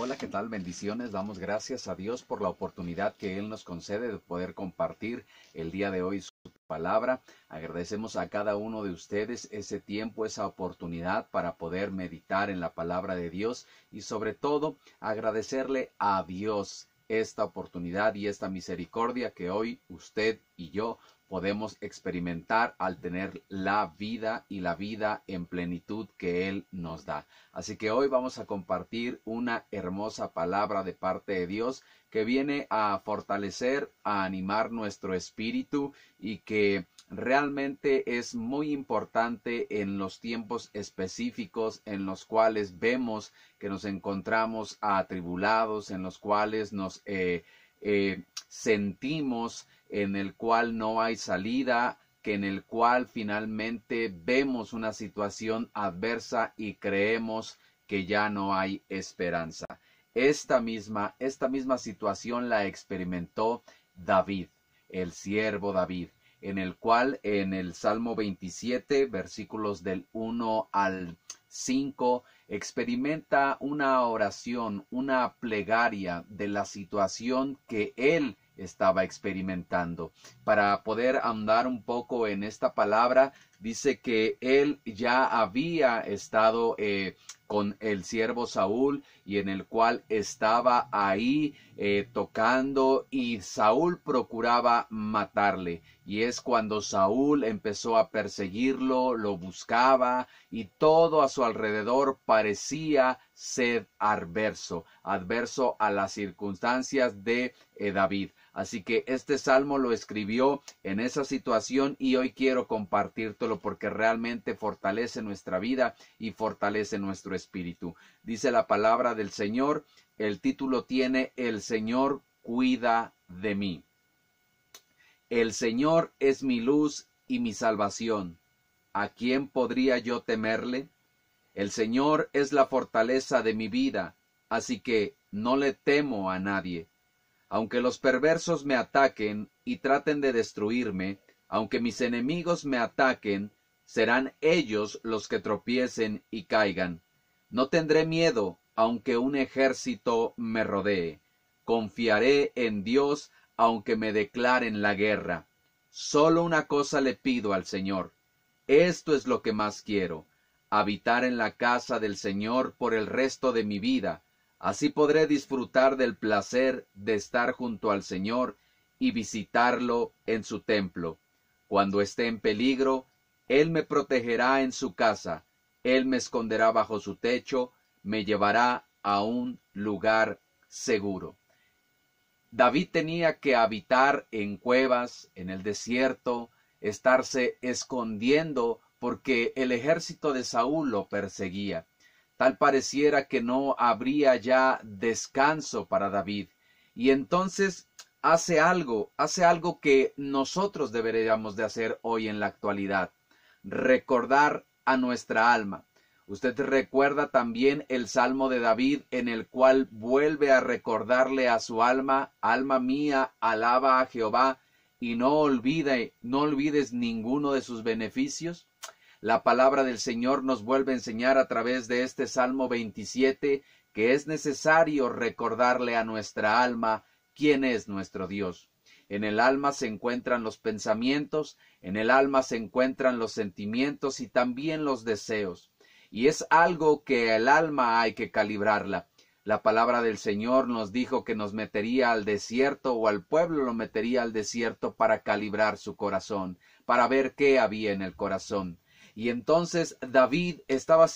Hola, ¿qué tal? Bendiciones. Damos gracias a Dios por la oportunidad que Él nos concede de poder compartir el día de hoy su palabra. Agradecemos a cada uno de ustedes ese tiempo, esa oportunidad para poder meditar en la palabra de Dios y sobre todo agradecerle a Dios esta oportunidad y esta misericordia que hoy usted y yo podemos experimentar al tener la vida y la vida en plenitud que Él nos da. Así que hoy vamos a compartir una hermosa palabra de parte de Dios que viene a fortalecer, a animar nuestro espíritu y que realmente es muy importante en los tiempos específicos en los cuales vemos que nos encontramos atribulados, en los cuales nos sentimos en el cual no hay salida, que en el cual finalmente vemos una situación adversa y creemos que ya no hay esperanza. Esta misma situación la experimentó David, el siervo David, en el cual en el Salmo 27, versículos del 1 al 5, experimenta una oración, una plegaria de la situación que él estaba experimentando. Para poder ahondar un poco en esta palabra, dice que él ya había estado con el siervo Saúl y en el cual estaba ahí tocando y Saúl procuraba matarle. Y es cuando Saúl empezó a perseguirlo, lo buscaba y todo a su alrededor parecía ser adverso a las circunstancias de David. Así que este salmo lo escribió en esa situación y hoy quiero compartírtelo porque realmente fortalece nuestra vida y fortalece nuestro espíritu. Dice la palabra del Señor, el título tiene El Señor cuida de mí. El Señor es mi luz y mi salvación. ¿A quién podría yo temerle? El Señor es la fortaleza de mi vida, así que no le temo a nadie. Aunque los perversos me ataquen y traten de destruirme, aunque mis enemigos me ataquen, serán ellos los que tropiecen y caigan. No tendré miedo, aunque un ejército me rodee. Confiaré en Dios, aunque me declaren la guerra. Solo una cosa le pido al Señor. Esto es lo que más quiero, habitar en la casa del Señor por el resto de mi vida. Así podré disfrutar del placer de estar junto al Señor y visitarlo en su templo. Cuando esté en peligro, Él me protegerá en su casa, Él me esconderá bajo su techo, me llevará a un lugar seguro. David tenía que habitar en cuevas, en el desierto, estarse escondiendo porque el ejército de Saúl lo perseguía. Tal pareciera que no habría ya descanso para David. Y entonces hace algo que nosotros deberíamos de hacer hoy en la actualidad. Recordar a nuestra alma. Usted recuerda también el Salmo de David en el cual vuelve a recordarle a su alma, alma mía, alaba a Jehová y no olvides ninguno de sus beneficios. La palabra del Señor nos vuelve a enseñar a través de este Salmo 27 que es necesario recordarle a nuestra alma quién es nuestro Dios. En el alma se encuentran los pensamientos, en el alma se encuentran los sentimientos y también los deseos. Y es algo que el alma hay que calibrarla. La palabra del Señor nos dijo que nos metería al desierto o al pueblo lo metería al desierto para calibrar su corazón, para ver qué había en el corazón. Y entonces David estaba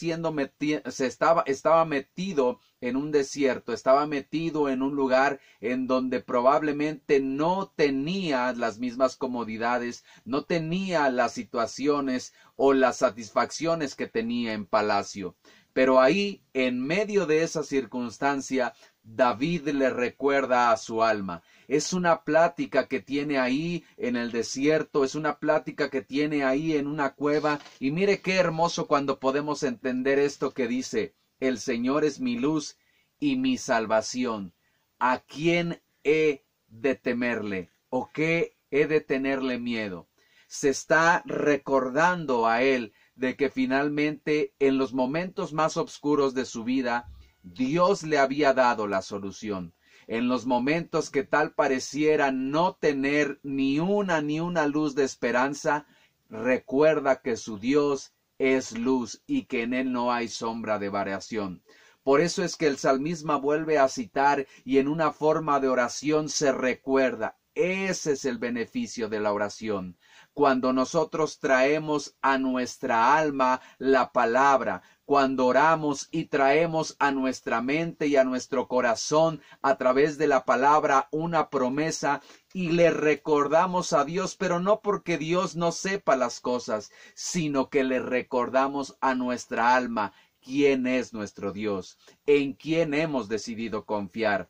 metido en un desierto, estaba metido en un lugar en donde probablemente no tenía las mismas comodidades, no tenía las situaciones o las satisfacciones que tenía en palacio. Pero ahí, en medio de esa circunstancia, David le recuerda a su alma. Es una plática que tiene ahí en el desierto, es una plática que tiene ahí en una cueva. Y mire qué hermoso cuando podemos entender esto que dice, el Señor es mi luz y mi salvación. ¿A quién he de temerle? ¿O qué he de tenerle miedo? Se está recordando a él de que finalmente en los momentos más oscuros de su vida, Dios le había dado la solución. En los momentos que tal pareciera no tener ni una luz de esperanza, recuerda que su Dios es luz y que en él no hay sombra de variación. Por eso es que el salmista vuelve a citar y en una forma de oración se recuerda. Ese es el beneficio de la oración. Cuando nosotros traemos a nuestra alma la palabra, cuando oramos y traemos a nuestra mente y a nuestro corazón a través de la palabra una promesa y le recordamos a Dios, pero no porque Dios no sepa las cosas, sino que le recordamos a nuestra alma quién es nuestro Dios, en quién hemos decidido confiar.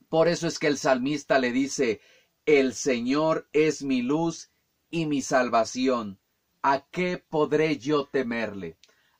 Por eso es que el salmista le dice, el Señor es mi luz y mi salvación. ¿A qué podré yo temerle?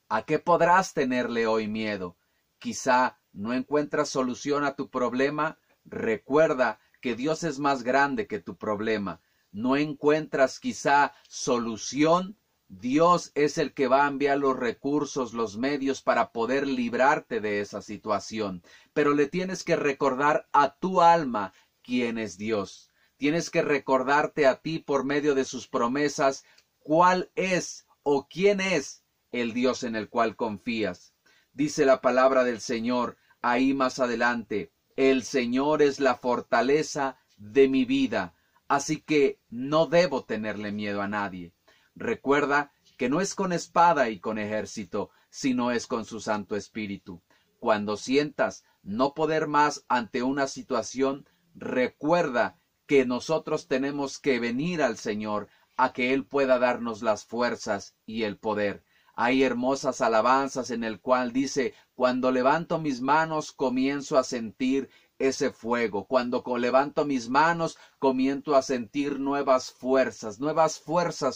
¿A qué podrás tenerle hoy miedo? Quizá no encuentras solución a tu problema. Recuerda que Dios es más grande que tu problema. No encuentras quizá solución. Dios es el que va a enviar los recursos, los medios para poder librarte de esa situación. Pero le tienes que recordar a tu alma quién es Dios. Tienes que recordarte a ti por medio de sus promesas cuál es o quién es el Dios en el cual confías. Dice la palabra del Señor ahí más adelante, el Señor es la fortaleza de mi vida, así que no debo tenerle miedo a nadie. Recuerda que no es con espada y con ejército, sino es con su Santo Espíritu. Cuando sientas no poder más ante una situación, recuerda que nosotros tenemos que venir al Señor a que Él pueda darnos las fuerzas y el poder. Hay hermosas alabanzas en el cual dice, cuando levanto mis manos comienzo a sentir ese fuego. Cuando levanto mis manos comienzo a sentir nuevas fuerzas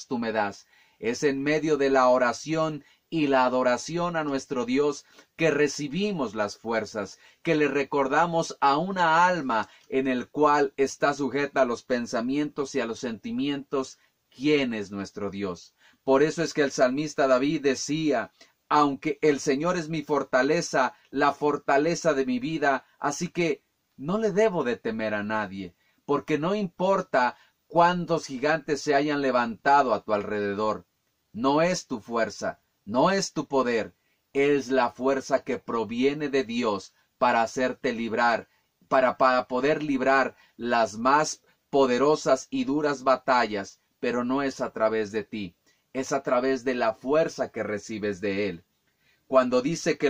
tú me das. Es en medio de la oración y la adoración a nuestro Dios que recibimos las fuerzas, que le recordamos a una alma en el cual está sujeta a los pensamientos y a los sentimientos quién es nuestro Dios. Por eso es que el salmista David decía, aunque el Señor es mi fortaleza, la fortaleza de mi vida, así que no le debo de temer a nadie, porque no importa cuántos gigantes se hayan levantado a tu alrededor, no es tu fuerza, no es tu poder, es la fuerza que proviene de Dios para hacerte librar, para poder librar las más poderosas y duras batallas, pero no es a través de ti, es a través de la fuerza que recibes de Él. Cuando dice que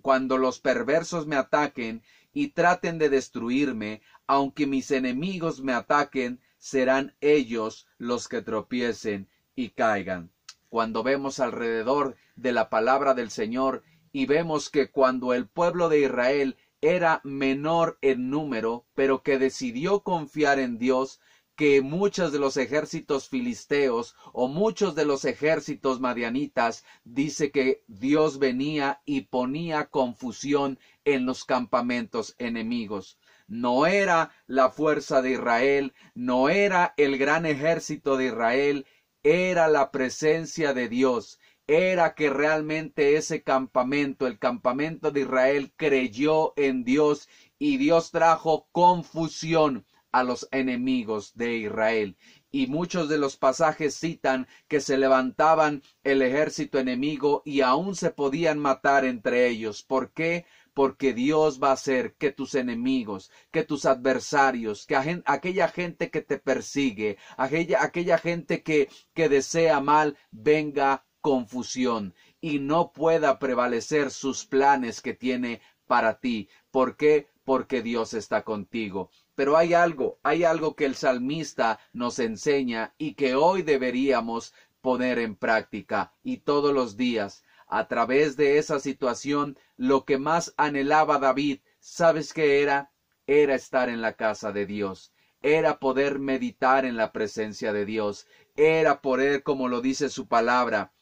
cuando los perversos me ataquen y traten de destruirme, aunque mis enemigos me ataquen, serán ellos los que tropiecen y caigan. Cuando vemos alrededor de la palabra del Señor y vemos que cuando el pueblo de Israel era menor en número, pero que decidió confiar en Dios, que muchos de los ejércitos filisteos o muchos de los ejércitos madianitas, dice que Dios venía y ponía confusión en los campamentos enemigos. No era la fuerza de Israel, no era el gran ejército de Israel, era la presencia de Dios. Era que realmente ese campamento, el campamento de Israel, creyó en Dios y Dios trajo confusión a los enemigos de Israel. Y muchos de los pasajes citan que se levantaban el ejército enemigo y aún se podían matar entre ellos. ¿Por qué? Porque Dios va a hacer que tus enemigos, que tus adversarios, que aquella gente que te persigue, aquella gente que desea mal, venga confusión y no pueda prevalecer sus planes que tiene para ti. ¿Por qué? Porque Dios está contigo. Pero hay algo que el salmista nos enseña y que hoy deberíamos poner en práctica y todos los días. A través de esa situación, lo que más anhelaba David, ¿sabes qué era? Era estar en la casa de Dios. Era poder meditar en la presencia de Dios. Era poder, como lo dice su palabra,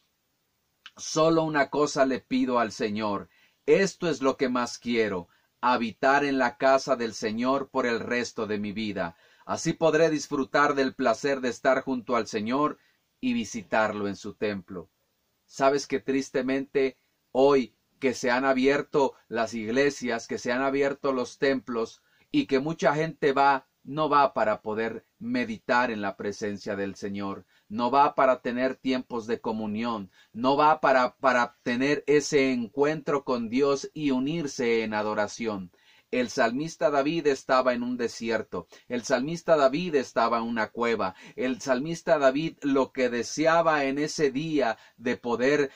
solo una cosa le pido al Señor. Esto es lo que más quiero, habitar en la casa del Señor por el resto de mi vida. Así podré disfrutar del placer de estar junto al Señor y visitarlo en su templo. Sabes que tristemente hoy que se han abierto las iglesias, que se han abierto los templos y que mucha gente no va para poder meditar en la presencia del Señor, no va para tener tiempos de comunión, no va para tener ese encuentro con Dios y unirse en adoración. El salmista David estaba en un desierto, el salmista David estaba en una cueva, el salmista David lo que deseaba en ese día de poder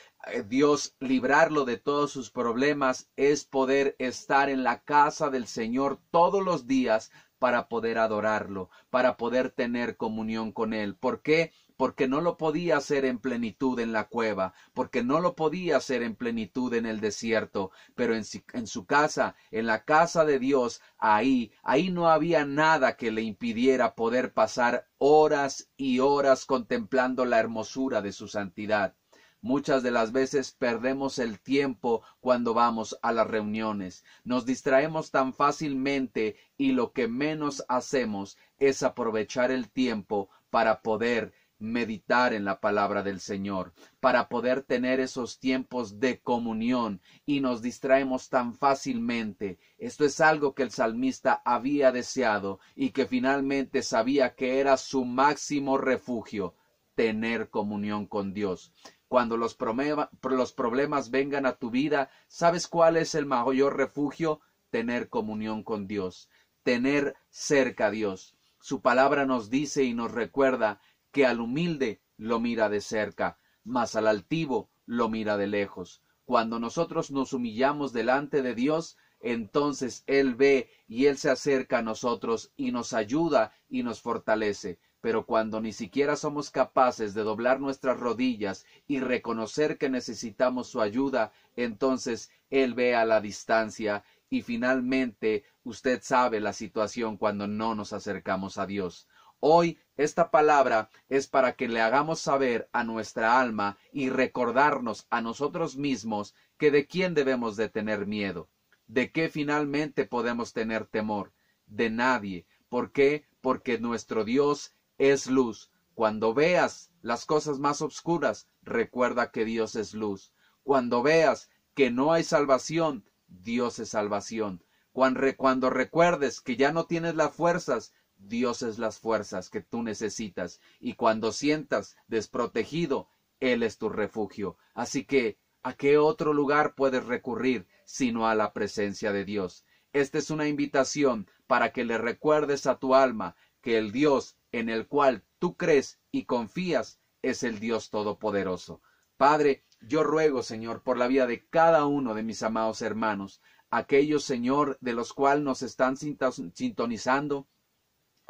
Dios librarlo de todos sus problemas es poder estar en la casa del Señor todos los días para poder adorarlo, para poder tener comunión con Él. ¿Por qué? Porque no lo podía hacer en plenitud en la cueva, porque no lo podía hacer en plenitud en el desierto, pero en su casa, en la casa de Dios, ahí no había nada que le impidiera poder pasar horas y horas contemplando la hermosura de su santidad. Muchas de las veces perdemos el tiempo cuando vamos a las reuniones. Nos distraemos tan fácilmente y lo que menos hacemos es aprovechar el tiempo para poder meditar en la palabra del Señor, para poder tener esos tiempos de comunión, y nos distraemos tan fácilmente. Esto es algo que el salmista había deseado y que finalmente sabía que era su máximo refugio, tener comunión con Dios. Cuando los problemas vengan a tu vida, ¿sabes cuál es el mayor refugio? Tener comunión con Dios, tener cerca a Dios. Su palabra nos dice y nos recuerda que al humilde lo mira de cerca, mas al altivo lo mira de lejos. Cuando nosotros nos humillamos delante de Dios, entonces Él ve y Él se acerca a nosotros y nos ayuda y nos fortalece. Pero cuando ni siquiera somos capaces de doblar nuestras rodillas y reconocer que necesitamos su ayuda, entonces Él ve a la distancia y finalmente usted sabe la situación cuando no nos acercamos a Dios. Hoy esta palabra es para que le hagamos saber a nuestra alma y recordarnos a nosotros mismos que de quién debemos de tener miedo, de qué finalmente podemos tener temor, de nadie. ¿Por qué? Porque nuestro Dios es luz. Cuando veas las cosas más oscuras, recuerda que Dios es luz. Cuando veas que no hay salvación, Dios es salvación. Cuando recuerdes que ya no tienes las fuerzas, Dios es las fuerzas que tú necesitas. Y cuando sientas desprotegido, Él es tu refugio. Así que, ¿a qué otro lugar puedes recurrir sino a la presencia de Dios? Esta es una invitación para que le recuerdes a tu alma que el Dios en el cual tú crees y confías es el Dios Todopoderoso. Padre, yo ruego, Señor, por la vida de cada uno de mis amados hermanos, aquellos, Señor, de los cuales nos están sintonizando,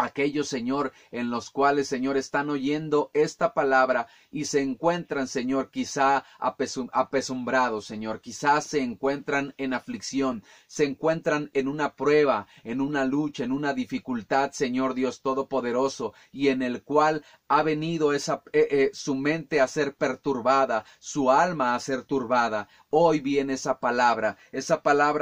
aquellos, Señor, en los cuales, Señor, están oyendo esta palabra y se encuentran, Señor, quizá apesumbrados, Señor, quizás se encuentran en aflicción, se encuentran en una prueba, en una lucha, en una dificultad, Señor Dios Todopoderoso, y en el cual ha venido su mente a ser perturbada, su alma a ser turbada. Hoy viene esa palabra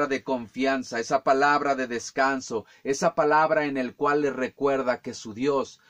de confianza, esa palabra de descanso, esa palabra en el cual le recuerda que su Dios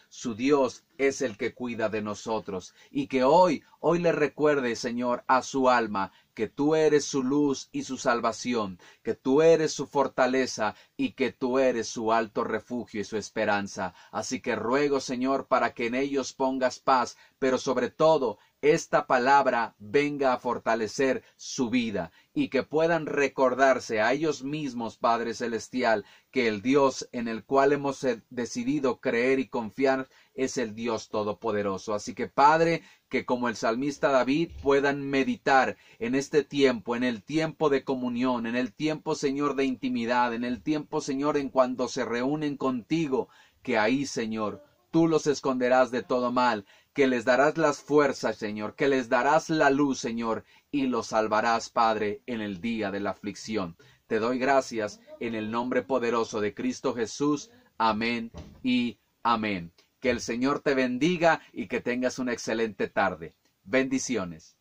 es el que cuida de nosotros, y que hoy le recuerde, Señor, a su alma que tú eres su luz y su salvación, que tú eres su fortaleza y que tú eres su alto refugio y su esperanza. Así que ruego, Señor, para que en ellos pongas paz, pero sobre todo esta palabra venga a fortalecer su vida y que puedan recordarse a ellos mismos, Padre Celestial, que el Dios en el cual hemos decidido creer y confiar es el Dios Todopoderoso. Así que, Padre, que como el salmista David puedan meditar en este tiempo, en el tiempo de comunión, en el tiempo, Señor, de intimidad, en el tiempo, Señor, en cuando se reúnen contigo, que ahí, Señor, tú los esconderás de todo mal, que les darás las fuerzas, Señor, que les darás la luz, Señor, y los salvarás, Padre, en el día de la aflicción. Te doy gracias en el nombre poderoso de Cristo Jesús. Amén y amén. Que el Señor te bendiga y que tengas una excelente tarde. Bendiciones.